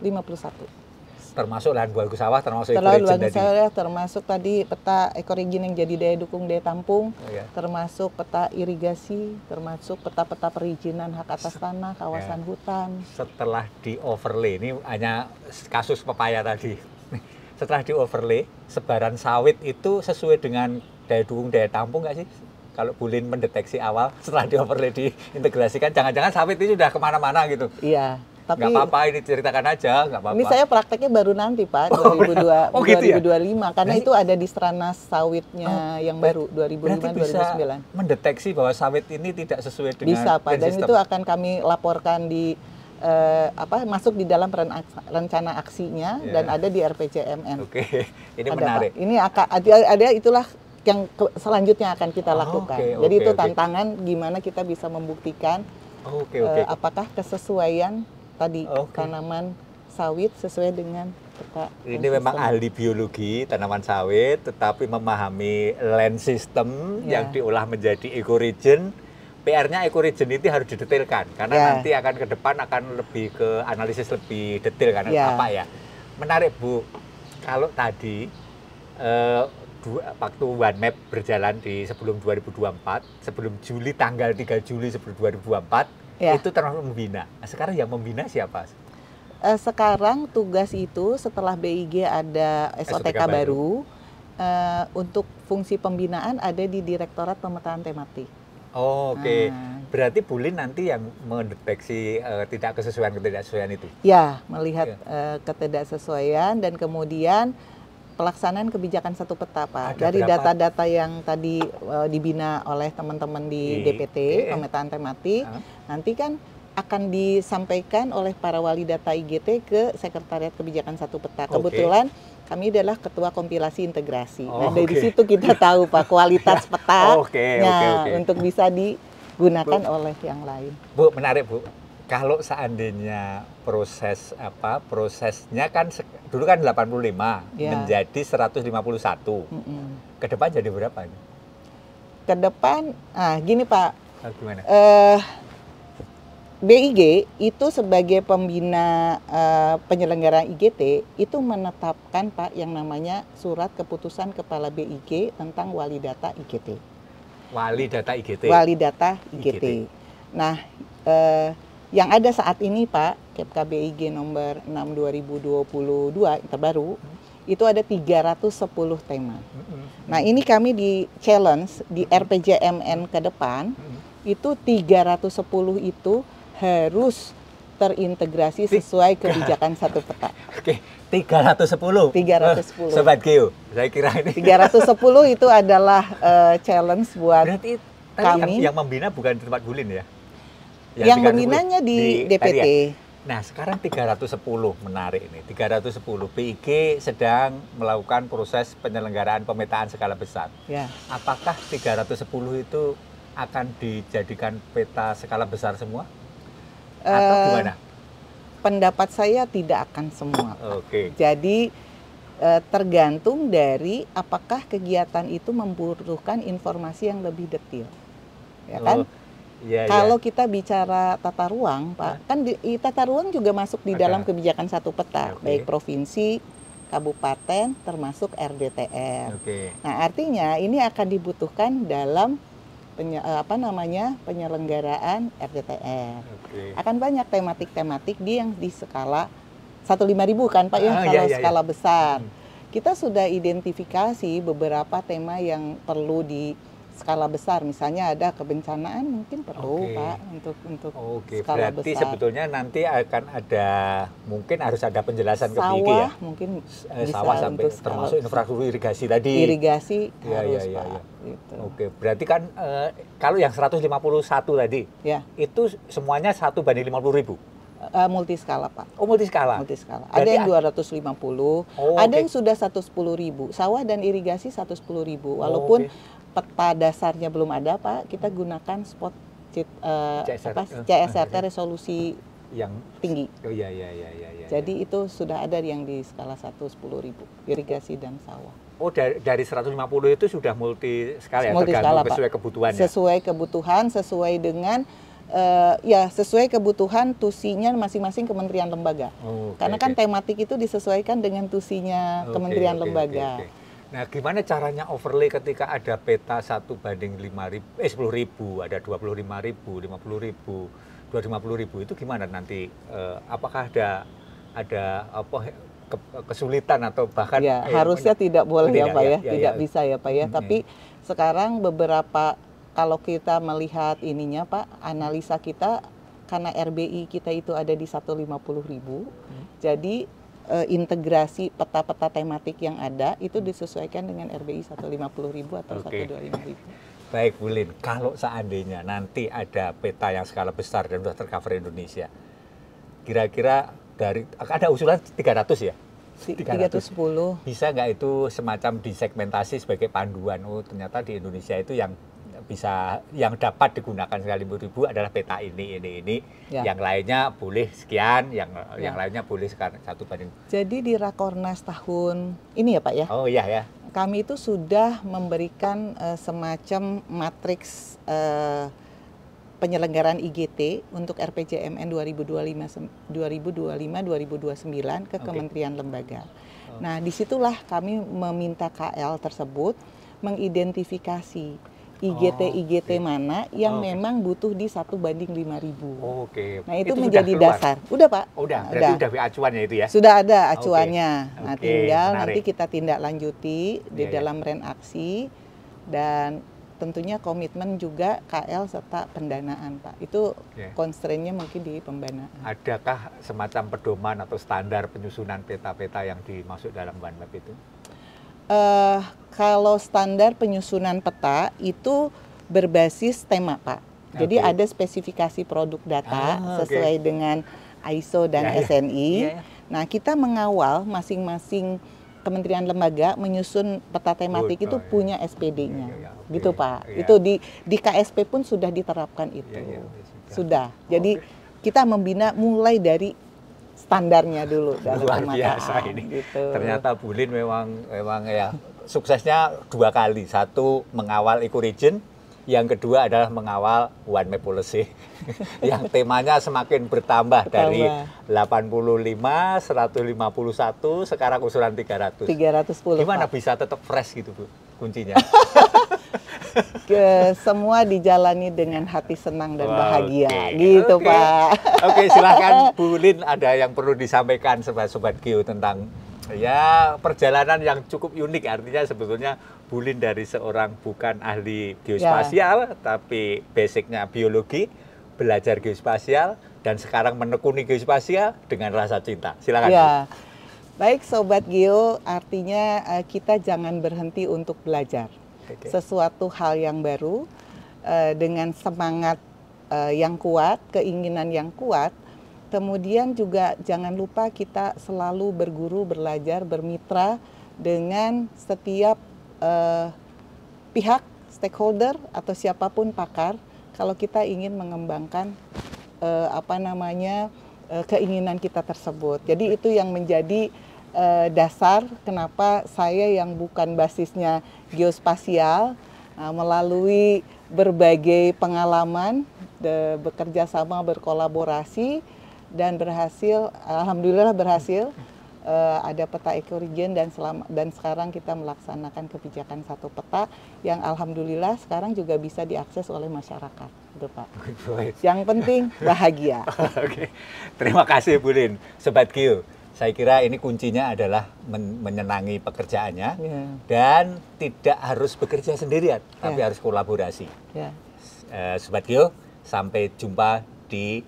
Termasuk lahan baku sawah, termasuk ekorizin tadi. Termasuk tadi peta ekorizin yang jadi daya dukung, daya tampung, termasuk peta irigasi, termasuk peta-peta perizinan hak atas tanah, kawasan hutan. Setelah di overlay, ini hanya kasus pepaya tadi. Setelah di overlay, sebaran sawit itu sesuai dengan daya dukung, daya tampung nggak sih? Kalau Bulin mendeteksi awal, setelah di overlay diintegrasikan, jangan-jangan sawit itu sudah kemana-mana gitu. Iya. Tapi nggak apa-apa, ini ceritakan aja, nggak apa-apa. Ini saya prakteknya baru nanti Pak, 2025, karena itu ada di Stranas sawitnya yang baru 2005-2009. Mendeteksi bahwa sawit ini tidak sesuai dengan bisa Pak, dan itu akan kami laporkan di masuk di dalam rencana aksinya dan ada di RPJMN. Ini menarik. Pak. Ini ada itulah yang selanjutnya akan kita lakukan. Jadi itu tantangan gimana kita bisa membuktikan apakah kesesuaian tadi tanaman sawit sesuai dengan peta. Ini memang ahli biologi tanaman sawit, tetapi memahami land system yang diolah menjadi ecoregion. PR-nya ecoregion itu harus didetailkan karena nanti akan ke depan akan lebih ke analisis lebih detail karena apa ya. Menarik Bu. Kalau tadi waktu One Map berjalan di sebelum 2024, sebelum Juli, tanggal 3 Juli sebelum 2024, itu termasuk membina. Nah, sekarang yang membina siapa? Sekarang tugas itu setelah BIG ada SOTK baru, untuk fungsi pembinaan ada di Direktorat Pemetaan Tematik. Oh, oke. Berarti Bu Lin nanti yang mendeteksi tidak ketidaksesuaian itu? Ya, melihat ketidaksesuaian dan kemudian pelaksanaan kebijakan satu peta, Pak. Dari data-data yang tadi dibina oleh teman-teman di DPT, Pemetaan Tematik, nanti kan akan disampaikan oleh para wali data IGT ke Sekretariat Kebijakan Satu Peta. Kebetulan kami adalah ketua kompilasi integrasi. Nah, dari situ kita tahu Pak kualitas petanya untuk bisa digunakan oleh yang lain. Bu, menarik Bu. Kalau seandainya prosesnya kan dulu kan 85 menjadi 151. Ke depan jadi berapa ini? Ke depan, gini Pak. Gimana? BIG itu sebagai pembina penyelenggara IGT itu menetapkan Pak yang namanya Surat Keputusan Kepala BIG tentang Wali Data IGT. Wali Data IGT. Wali Data IGT. Nah, yang ada saat ini Pak, KPK BIG nomor 6 2022 yang terbaru, itu ada 310 tema. Nah, ini kami di challenge di RPJMN ke depan, itu 310 itu harus terintegrasi sesuai kebijakan satu peta. Oke, 310. 310. Sobat Geo, saya kira ini 310 itu adalah challenge buat berarti kami. Yang membina bukan di tempat Bu Lin ya? Yang membinanya di DPT. Nah, sekarang 310 menarik ini. 310 BIG sedang melakukan proses penyelenggaraan pemetaan skala besar. Ya. Apakah 310 itu akan dijadikan peta skala besar semua? Atau gimana? Pendapat saya tidak akan semua. Oke. Jadi tergantung dari apakah kegiatan itu membutuhkan informasi yang lebih detail, ya kan? Kalau kita bicara tata ruang, Pak, kan tata ruang juga masuk di dalam kebijakan satu peta, baik provinsi, kabupaten, termasuk RDTR. Nah, artinya ini akan dibutuhkan dalam penyelenggaraan RDTR. Akan banyak tematik-tematik yang di skala 15000 kan Pak ya, kalau skala besar. Kita sudah identifikasi beberapa tema yang perlu di skala besar, misalnya ada kebencanaan mungkin perlu Pak untuk skala berarti besar. Sebetulnya nanti akan ada, mungkin harus ada penjelasan ke BIG ya? Mungkin sawah sampai termasuk infrastruktur irigasi tadi. Irigasi harus Pak. Gitu. Oke, berarti kan kalau yang 151 tadi, itu semuanya 1:50.000? Multiskala Pak. Oh, multiskala? Multiskala. Ada yang 250, ada yang sudah 110.000. Sawah dan irigasi 110.000. Walaupun peta dasarnya belum ada Pak, kita gunakan spot CSRT resolusi yang tinggi. Jadi itu sudah ada yang di skala 110.000, irigasi dan sawah. Oh, dari 150 itu sudah multi skala ya, tergantung sesuai kebutuhan ya? Sesuai kebutuhan, sesuai dengan sesuai kebutuhan tusinya masing-masing kementerian lembaga. Karena kan tematik itu disesuaikan dengan tusinya kementerian lembaga. Nah, gimana caranya overlay ketika ada peta 1:10.000, ada 25.000, 50.000, 250.000 itu gimana nanti? Apakah ada kesulitan atau bahkan harusnya tidak boleh ya Pak ya, tidak bisa ya Pak ya. Tapi sekarang beberapa, kalau kita melihat ininya Pak, analisa kita karena RBI kita itu ada di 150.000, jadi integrasi peta-peta tematik yang ada itu disesuaikan dengan RBI 150.000 atau 125.000. Baik Bu Lin, kalau seandainya nanti ada peta yang skala besar dan sudah tercover Indonesia, kira-kira ada usulan 300 ya? 310. Bisa nggak itu semacam disegmentasi sebagai panduan? Oh, ternyata di Indonesia itu yang dapat digunakan sekali 1000 adalah peta ini. Yang lainnya boleh sekian, yang lainnya boleh sekarang 1:. Jadi di Rakornas tahun ini ya Pak ya? Oh iya ya. Kami itu sudah memberikan semacam matriks penyelenggaraan IGT untuk RPJMN 2025-2029 ke kementerian lembaga. Nah, disitulah kami meminta KL tersebut mengidentifikasi IGT mana yang memang butuh di 1:5.000. Oke. Nah, itu menjadi dasar. Udah, Pak? Udah, berarti udah acuannya itu ya? Sudah ada acuannya. Nah, tinggal menarik. nanti kita tindak lanjuti di dalam renaksi, dan tentunya komitmen juga KL serta pendanaan, Pak. Itu constraint-nya mungkin di pemdanaan. Adakah semacam pedoman atau standar penyusunan peta-peta yang dimasuk dalam OneMap itu? Kalau standar penyusunan peta itu berbasis tema, Pak. Jadi ada spesifikasi produk data sesuai dengan ISO dan SNI. Nah, kita mengawal masing-masing kementerian lembaga menyusun peta tematik itu punya SPD-nya. Gitu, Pak. Itu di KSP pun sudah diterapkan itu. Sudah. Jadi kita membina mulai dari standarnya dulu dalam luar biasa ini. Gitu. Ternyata Bu Lin memang ya suksesnya 2 kali. Satu mengawal eco-region, yang kedua adalah mengawal OneMap Policy. Yang temanya semakin bertambah dari 85, 151, sekarang usulan 300. 310. Gimana Pak. bisa tetap fresh gitu, Bu, kuncinya? Semua dijalani dengan hati senang dan bahagia, gitu Pak. Oke, silahkan Bu Lin, ada yang perlu disampaikan sobat-sobat Geo tentang ya perjalanan yang cukup unik. Artinya sebetulnya Bu Lin dari seorang bukan ahli geospasial, tapi basicnya biologi, belajar geospasial, dan sekarang menekuni geospasial dengan rasa cinta. Silakan. Ya. Baik Sobat Geo, artinya kita jangan berhenti untuk belajar. Sesuatu hal yang baru dengan semangat yang kuat, keinginan yang kuat. Kemudian juga jangan lupa kita selalu berguru, belajar, bermitra dengan setiap pihak, stakeholder atau siapapun pakar. Kalau kita ingin mengembangkan keinginan kita tersebut. Jadi itu yang menjadi dasar kenapa saya yang bukan basisnya geospasial melalui berbagai pengalaman bekerja sama, berkolaborasi dan berhasil, alhamdulillah berhasil ada peta ecoregion dan sekarang kita melaksanakan kebijakan satu peta yang alhamdulillah sekarang juga bisa diakses oleh masyarakat, gitu Pak. Yang penting bahagia. Oke. Terima kasih Bu Lin. Sobat Geo, saya kira ini kuncinya adalah menyenangi pekerjaannya dan tidak harus bekerja sendirian, tapi harus kolaborasi. Sobat Geo, sampai jumpa di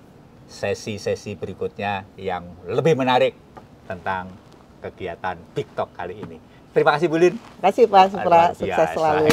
sesi-sesi berikutnya yang lebih menarik tentang kegiatan BigTalk kali ini. Terima kasih Bu Lin. Terima kasih Pak Supra, sukses selalu.